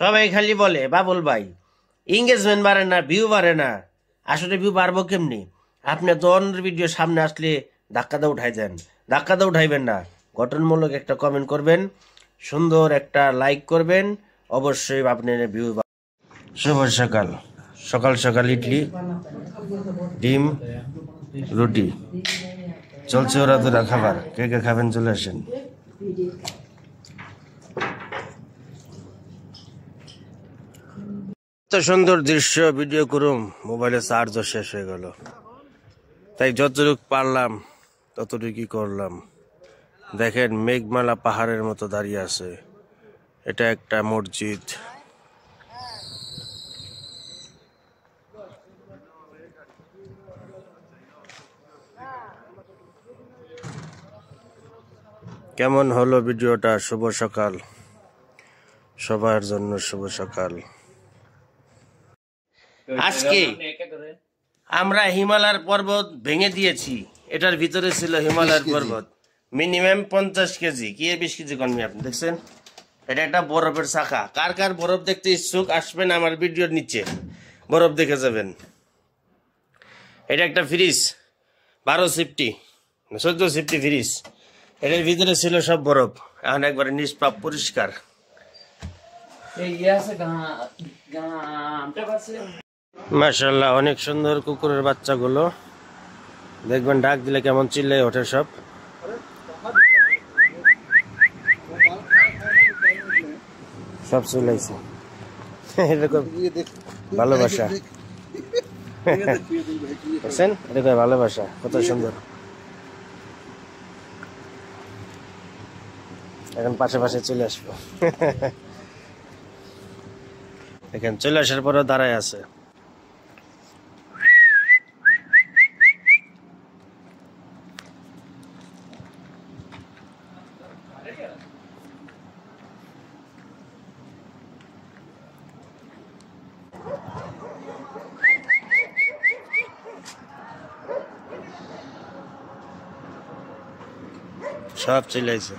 সবাই খালি বলে বাবুল ভাই এঙ্গেজমেন্ট বাড়ে না, ভিউ বাড়ে না। আসলে ভিউ বাড়বো কেমনি? আপনি তো অন্য ভিডিও সামনে আসলে ধাক্কা দিয়ে উঠাই দেন। ধাক্কা দিয়ে উঠাইবেন না, গঠনমূলক একটা কমেন্ট করবেন, সুন্দর একটা লাইক করবেন, অবশ্যই আপনার ভিউ। শুভ সকাল। সকাল সকাল ইডলি, ডিম, রুটি চলছে ওরা তোরা খাবার। কে কে খাবেন চলে আসেন। এত সুন্দর দৃশ্য ভিডিও করুম, মোবাইলে চার্জও শেষ হয়ে গেল, তাই যতটুকু পারলাম ততটুকুই করলাম। দেখেন মেঘমালা পাহাড়ের মতো দাঁড়িয়ে আছে। এটা একটা মসজিদ। কেমন হলো ভিডিওটা? শুভ সকাল সবার জন্য, শুভ সকাল। আজকে আমরা হিমালয়ের পর্বত ভেঙে দিয়েছি। এটার ভিতরে ছিল হিমালয়ের পর্বত, মিনিমাম 50 কেজি, কি 20 কেজি কমে। আপনি দেখছেন এটা একটা বরফের শাখা। কার কার বরফ দেখতে ইচ্ছুক আসবেন আমার ভিডিওর নিচে, বরফ দেখে যাবেন। এটা একটা ফ্রিজ, 12 সিফটি 14 সিফটি ফ্রিজ। এটার ভিতরে ছিল সব বরফ, এখন একবারে নিষ্পাপ পরিষ্কার। মাশাআল্লাহ, অনেক সুন্দর কুকুরের বাচ্চাগুলো। দেখবেন ডাক দিলে কেমন চিল্লাই ওঠে সব। সব চিল্লাইছে, এরকম ভালোবাসা। দেখছেন এরকম ভালোবাসা কত সুন্দর। এখন পাশে পাশে চলে আসবো। দেখেন চলে আসার পরেও দাঁড়ায় আছে। সব চিল্লাইছে।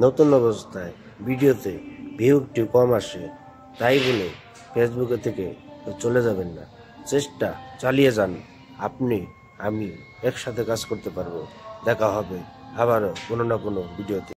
নতুন অবস্থায় ভিডিওতে ভিউ একটু কম আসে, তাই বলে ফেসবুকে থেকে চলে যাবেন না। চেষ্টা চালিয়ে যান, আপনি আমি একসাথে কাজ করতে পারবো। দেখা হবে আবারও কোনো না কোনো ভিডিওতে।